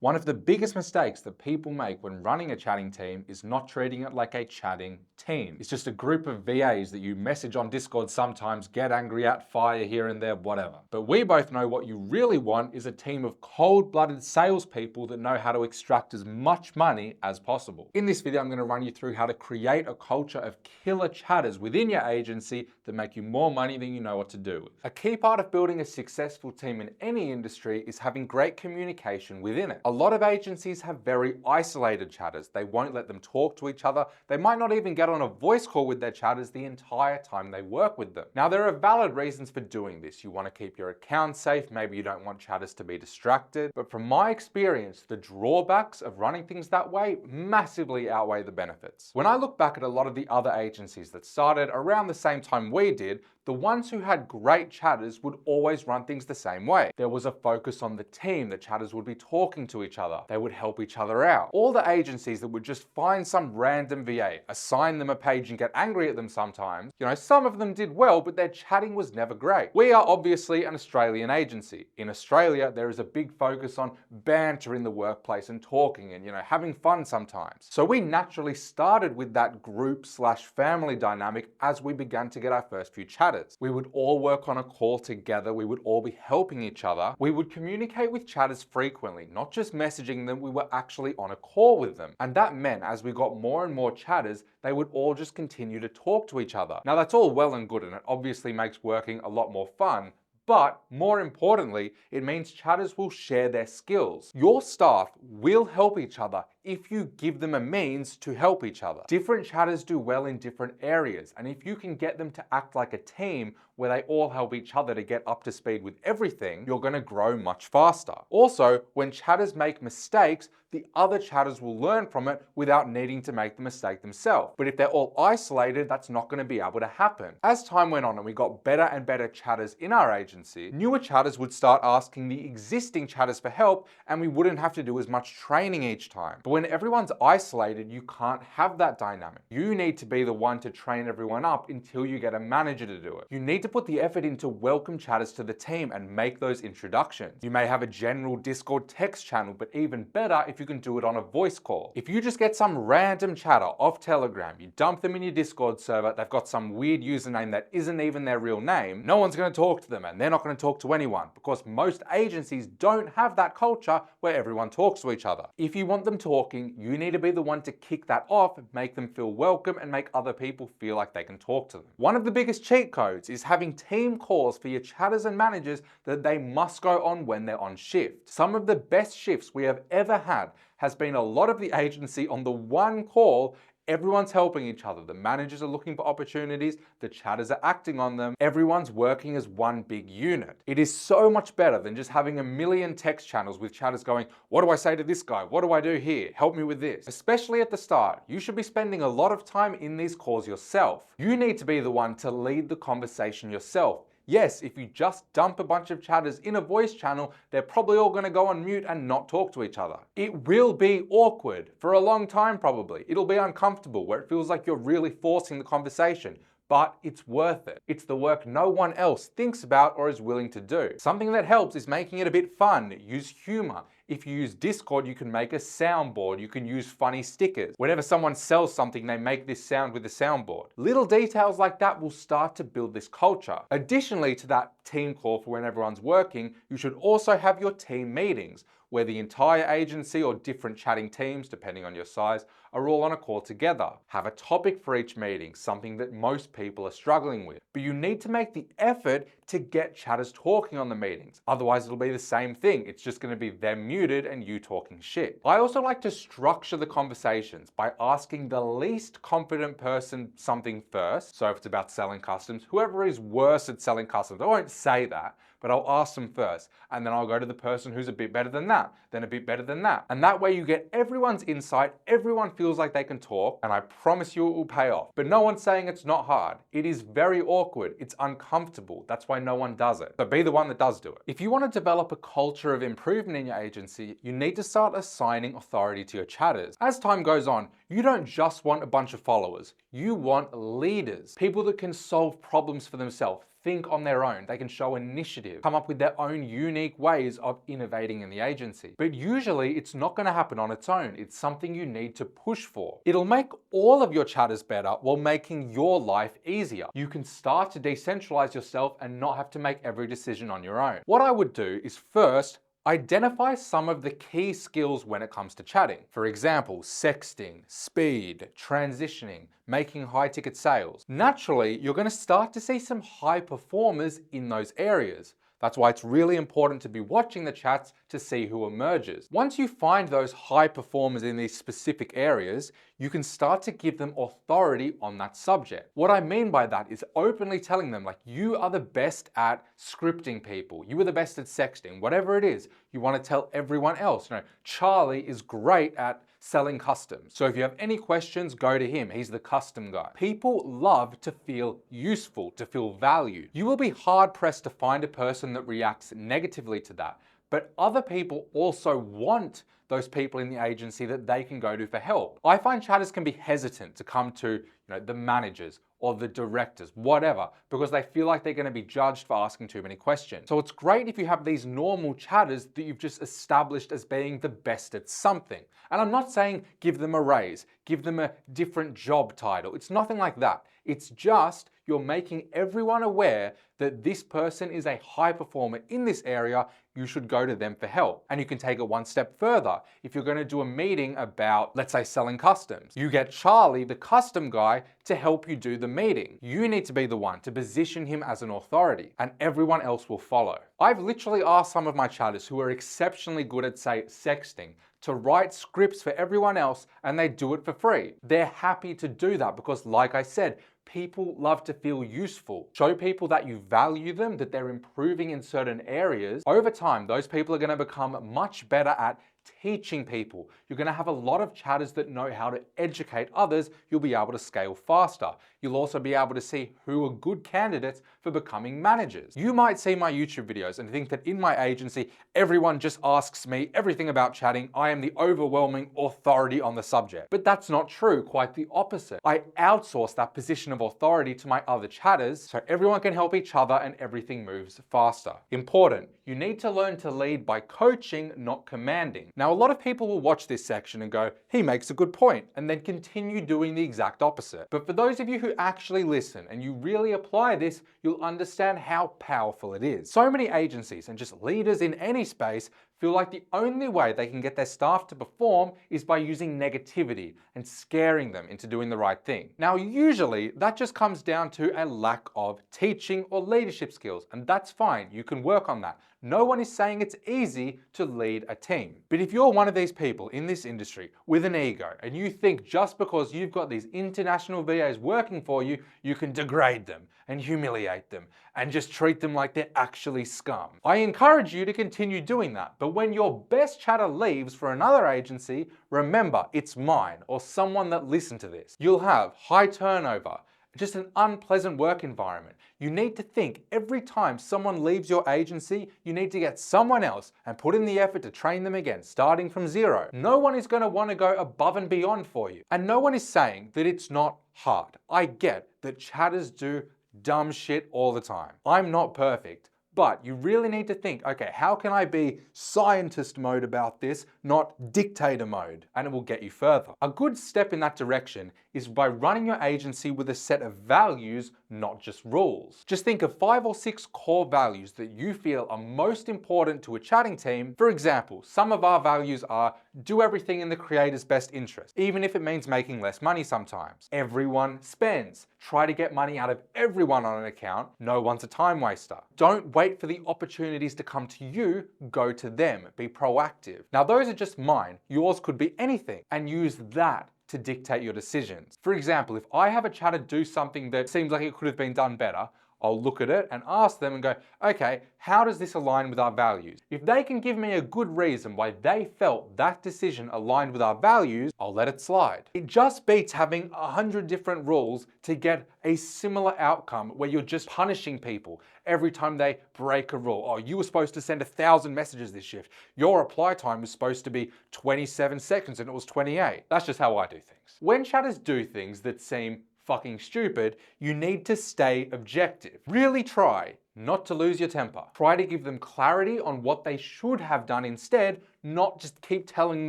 One of the biggest mistakes that people make when running a chatting team is not treating it like a chatting team. It's just a group of VAs that you message on Discord sometimes, get angry at, fire here and there, whatever. But we both know what you really want is a team of cold-blooded salespeople that know how to extract as much money as possible. In this video, I'm going to run you through how to create a culture of killer chatters within your agency that make you more money than you know what to do with. A key part of building a successful team in any industry is having great communication within it. A lot of agencies have very isolated chatters. They won't let them talk to each other. They might not even get on a voice call with their chatters the entire time they work with them. Now, there are valid reasons for doing this. You want to keep your account safe. Maybe you don't want chatters to be distracted. But from my experience, the drawbacks of running things that way massively outweigh the benefits. When I look back at a lot of the other agencies that started around the same time we did, the ones who had great chatters would always run things the same way. There was a focus on the team. The chatters would be talking to each other. They would help each other out. All the agencies that would just find some random VA, assign them a page and get angry at them sometimes, some of them did well, but their chatting was never great. We are obviously an Australian agency. In Australia, there is a big focus on banter in the workplace and talking and, having fun sometimes. So we naturally started with that group/family dynamic as we began to get our first few chatters. We would all work on a call together. We would all be helping each other. We would communicate with chatters frequently, not just messaging them, we were actually on a call with them. And that meant as we got more and more chatters, they would all just continue to talk to each other. Now that's all well and good, and it obviously makes working a lot more fun. But more importantly, it means chatters will share their skills. Your staff will help each other if you give them a means to help each other. Different chatters do well in different areas, and if you can get them to act like a team where they all help each other to get up to speed with everything, you're going to grow much faster. Also, when chatters make mistakes, the other chatters will learn from it without needing to make the mistake themselves. But if they're all isolated, that's not going to be able to happen. As time went on and we got better and better chatters in our agency, newer chatters would start asking the existing chatters for help, and we wouldn't have to do as much training each time. But when everyone's isolated, you can't have that dynamic. You need to be the one to train everyone up until you get a manager to do it. You need to put the effort in to welcome chatters to the team and make those introductions. You may have a general Discord text channel, but even better if you can do it on a voice call. If you just get some random chatter off Telegram, you dump them in your Discord server, they've got some weird username that isn't even their real name, no one's going to talk to them and they're not going to talk to anyone because most agencies don't have that culture where everyone talks to each other. If you want them talking, you need to be the one to kick that off, make them feel welcome and make other people feel like they can talk to them. One of the biggest cheat codes is having team calls for your chatters and managers that they must go on when they're on shift. Some of the best shifts we have ever had has been a lot of the agency on the one call. Everyone's helping each other. The managers are looking for opportunities, the chatters are acting on them, everyone's working as one big unit. It is so much better than just having a million text channels with chatters going, what do I say to this guy? What do I do here? Help me with this. Especially at the start, you should be spending a lot of time in these calls yourself. You need to be the one to lead the conversation yourself. Yes, if you just dump a bunch of chatters in a voice channel, they're probably all going to go on mute and not talk to each other. It will be awkward for a long time probably. It'll be uncomfortable where it feels like you're really forcing the conversation. But it's worth it. It's the work no one else thinks about or is willing to do. Something that helps is making it a bit fun. Use humor. If you use Discord, you can make a soundboard. You can use funny stickers. Whenever someone sells something, they make this sound with the soundboard. Little details like that will start to build this culture. Additionally to that team call for when everyone's working, you should also have your team meetings, where the entire agency or different chatting teams, depending on your size, are all on a call together. Have a topic for each meeting, something that most people are struggling with. But you need to make the effort to get chatters talking on the meetings. Otherwise, it'll be the same thing. It's just going to be them muted and you talking shit. I also like to structure the conversations by asking the least confident person something first. So if it's about selling customs, whoever is worse at selling customs, I won't say that, but I'll ask them first. And then I'll go to the person who's a bit better than that, then a bit better than that. And that way you get everyone's insight, everyone feels like they can talk, and I promise you it will pay off. But no one's saying it's not hard. It is very awkward. It's uncomfortable. That's why no one does it. So be the one that does do it. If you want to develop a culture of improvement in your agency, you need to start assigning authority to your chatters. As time goes on, you don't just want a bunch of followers. You want leaders, people that can solve problems for themselves, think on their own. They can show initiative, come up with their own unique ways of innovating in the agency. But usually it's not going to happen on its own. It's something you need to push for. It'll make all of your chatters better while making your life easier. You can start to decentralize yourself and not have to make every decision on your own. What I would do is first identify some of the key skills when it comes to chatting. For example, sexting, speed, transitioning, making high-ticket sales. Naturally, you're going to start to see some high performers in those areas. That's why it's really important to be watching the chats to see who emerges. Once you find those high performers in these specific areas, you can start to give them authority on that subject. What I mean by that is openly telling them, like, you are the best at scripting people, you are the best at sexting, whatever it is. You want to tell everyone else, Charlie is great at selling customs. So if you have any questions, go to him. He's the custom guy. People love to feel useful, to feel valued. You will be hard pressed to find a person that reacts negatively to that. But other people also want those people in the agency that they can go to for help. I find chatters can be hesitant to come to the managers or the directors, whatever, because they feel like they're going to be judged for asking too many questions. So it's great if you have these normal chatters that you've just established as being the best at something. And I'm not saying give them a raise, give them a different job title. It's nothing like that. It's just you're making everyone aware that this person is a high performer in this area. You should go to them for help. And you can take it one step further. If you're going to do a meeting about, let's say, selling customs, you get Charlie, the custom guy, to help you do the meeting. You need to be the one to position him as an authority, and everyone else will follow. I've literally asked some of my chatters who are exceptionally good at, say, sexting, to write scripts for everyone else, and they do it for free. They're happy to do that because, like I said, people love to feel useful. Show people that you value them, that they're improving in certain areas. Over time, those people are going to become much better at teaching people. You're going to have a lot of chatters that know how to educate others. You'll be able to scale faster. You'll also be able to see who are good candidates for becoming managers. You might see my YouTube videos and think that in my agency, everyone just asks me everything about chatting. I am the overwhelming authority on the subject. But that's not true, quite the opposite. I outsource that position of authority to my other chatters so everyone can help each other and everything moves faster. Important, you need to learn to lead by coaching, not commanding. Now, a lot of people will watch this section and go, he makes a good point, and then continue doing the exact opposite. But for those of you who actually listen and you really apply this, you'll understand how powerful it is. So many agencies and just leaders in any space feel like the only way they can get their staff to perform is by using negativity and scaring them into doing the right thing. Now, usually that just comes down to a lack of teaching or leadership skills, and that's fine. You can work on that. No one is saying it's easy to lead a team. But if you're one of these people in this industry with an ego and you think just because you've got these international VAs working for you, you can degrade them and humiliate them and just treat them like they're actually scum, I encourage you to continue doing that. But when your best chatter leaves for another agency, remember it's mine or someone that listened to this. You'll have high turnover, just an unpleasant work environment. You need to think every time someone leaves your agency, you need to get someone else and put in the effort to train them again, starting from zero. No one is going to want to go above and beyond for you. And no one is saying that it's not hard. I get that chatters do dumb shit all the time. I'm not perfect. But you really need to think, okay, how can I be scientist mode about this, not dictator mode? And it will get you further. A good step in that direction is by running your agency with a set of values, not just rules. Just think of 5 or 6 core values that you feel are most important to a chatting team. For example, some of our values are do everything in the creator's best interest, even if it means making less money sometimes. Everyone spends. Try to get money out of everyone on an account. No one's a time waster. Don't wait for the opportunities to come to you, go to them. Be proactive. Now, those are just mine. Yours could be anything, and use that to dictate your decisions. For example, if I have a chatter do something that seems like it could have been done better, I'll look at it and ask them and go, okay, how does this align with our values? If they can give me a good reason why they felt that decision aligned with our values, I'll let it slide. It just beats having 100 different rules to get a similar outcome where you're just punishing people every time they break a rule. Oh, you were supposed to send 1,000 messages this shift. Your reply time was supposed to be 27 seconds and it was 28. That's just how I do things. When chatters do things that seem fucking stupid, you need to stay objective. Really try not to lose your temper. Try to give them clarity on what they should have done instead, not just keep telling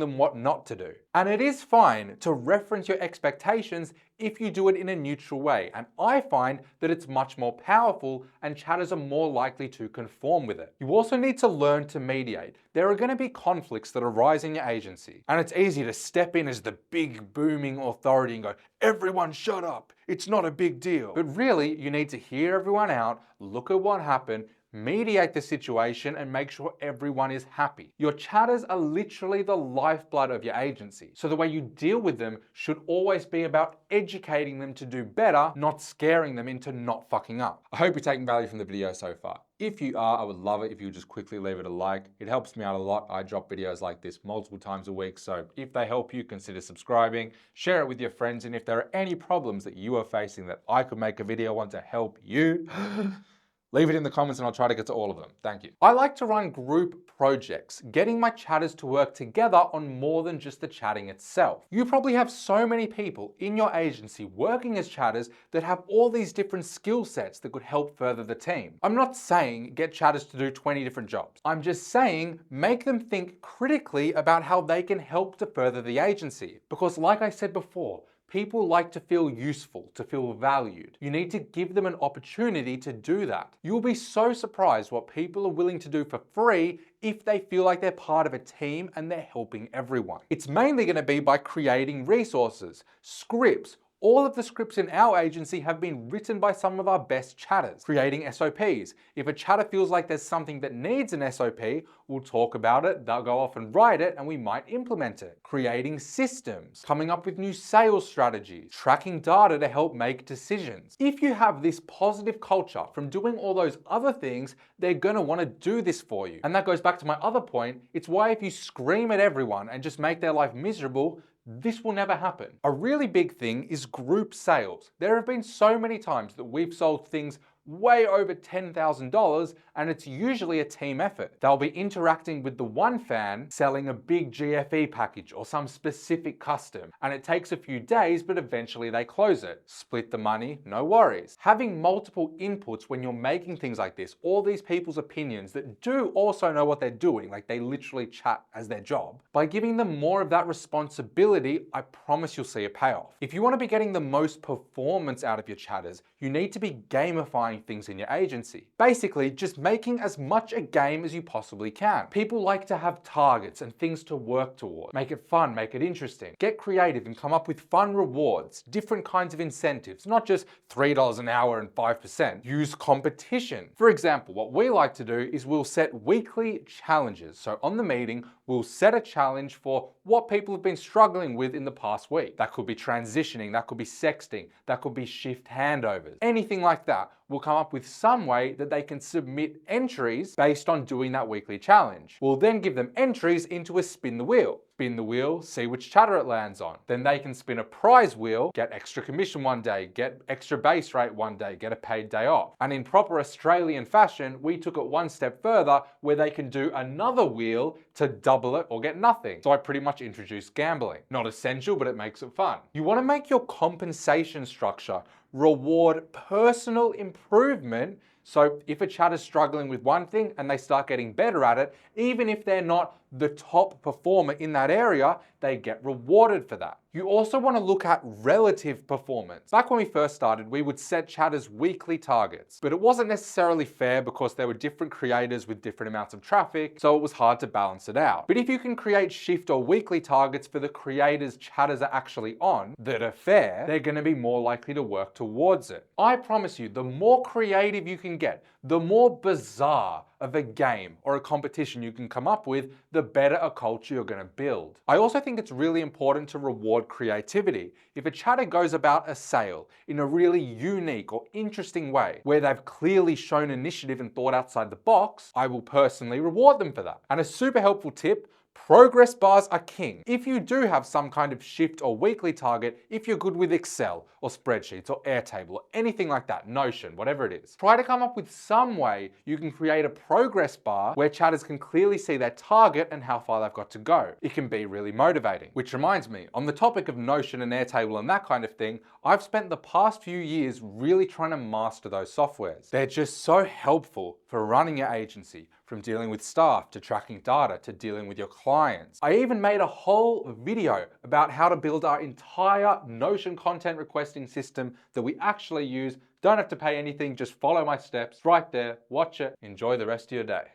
them what not to do. And it is fine to reference your expectations if you do it in a neutral way. And I find that it's much more powerful and chatters are more likely to conform with it. You also need to learn to mediate. There are going to be conflicts that arise in your agency. And it's easy to step in as the big booming authority and go, everyone shut up, it's not a big deal. But really, you need to hear everyone out, look at what happened, mediate the situation and make sure everyone is happy. Your chatters are literally the lifeblood of your agency. So the way you deal with them should always be about educating them to do better, not scaring them into not fucking up. I hope you're taking value from the video so far. If you are, I would love it if you would just quickly leave it a like. It helps me out a lot. I drop videos like this multiple times a week. So if they help you, consider subscribing, share it with your friends. And if there are any problems that you are facing that I could make a video on to help you, leave it in the comments and I'll try to get to all of them. Thank you. I like to run group projects, getting my chatters to work together on more than just the chatting itself. You probably have so many people in your agency working as chatters that have all these different skill sets that could help further the team. I'm not saying get chatters to do 20 different jobs. I'm just saying make them think critically about how they can help to further the agency. Because like I said before, people like to feel useful, to feel valued. You need to give them an opportunity to do that. You'll be so surprised what people are willing to do for free if they feel like they're part of a team and they're helping everyone. It's mainly going to be by creating resources, scripts. All of the scripts in our agency have been written by some of our best chatters. Creating SOPs. If a chatter feels like there's something that needs an SOP, we'll talk about it, they'll go off and write it, and we might implement it. Creating systems. Coming up with new sales strategies. Tracking data to help make decisions. If you have this positive culture from doing all those other things, they're gonna wanna do this for you. And that goes back to my other point. It's why if you scream at everyone and just make their life miserable, this will never happen. A really big thing is group sales. There have been so many times that we've sold things way over $10,000 and it's usually a team effort. They'll be interacting with the one fan selling a big GFE package or some specific custom and it takes a few days but eventually they close it. Split the money, no worries. Having multiple inputs when you're making things like this, all these people's opinions that do also know what they're doing, like they literally chat as their job, by giving them more of that responsibility, I promise you'll see a payoff. If you want to be getting the most performance out of your chatters, you need to be gamifying things in your agency. Basically, just making as much a game as you possibly can. People like to have targets and things to work toward. Make it fun, make it interesting. Get creative and come up with fun rewards, different kinds of incentives, not just $3 an hour and 5%. Use competition. For example, what we like to do is we'll set weekly challenges. So on the meeting, we'll set a challenge for what people have been struggling with in the past week. That could be transitioning, that could be sexting, that could be shift handovers, anything like that. We'll come up with some way that they can submit entries based on doing that weekly challenge. We'll then give them entries into a spin the wheel. Spin the wheel, see which chatter it lands on. Then they can spin a prize wheel, get extra commission one day, get extra base rate one day, get a paid day off. And in proper Australian fashion, we took it one step further where they can do another wheel to double it or get nothing. So I pretty much introduced gambling. Not essential, but it makes it fun. You want to make your compensation structure reward personal improvement. So if a chatter's struggling with one thing and they start getting better at it, even if they're not the top performer in that area, they get rewarded for that. You also want to look at relative performance. Back when we first started, we would set chatters weekly targets, but it wasn't necessarily fair because there were different creators with different amounts of traffic, so it was hard to balance it out. But if you can create shift or weekly targets for the creators chatters are actually on that are fair, they're going to be more likely to work towards it. I promise you, the more creative you can get, the more bizarre of a game or a competition you can come up with, the better a culture you're going to build. I also think it's really important to reward creativity. If a chatter goes about a sale in a really unique or interesting way, where they've clearly shown initiative and thought outside the box, I will personally reward them for that. And a super helpful tip, Progress bars are king. If you do have some kind of shift or weekly target, if you're good with Excel or spreadsheets or Airtable or anything like that, Notion, whatever it is, try to come up with some way you can create a progress bar where chatters can clearly see their target and how far they've got to go. It can be really motivating. Which reminds me, on the topic of Notion and Airtable and that kind of thing, I've spent the past few years really trying to master those softwares. They're just so helpful for running your agency, from dealing with staff to tracking data to dealing with your clients. I even made a whole video about how to build our entire Notion content requesting system that we actually use. Don't have to pay anything, just follow my steps right there, watch it, enjoy the rest of your day.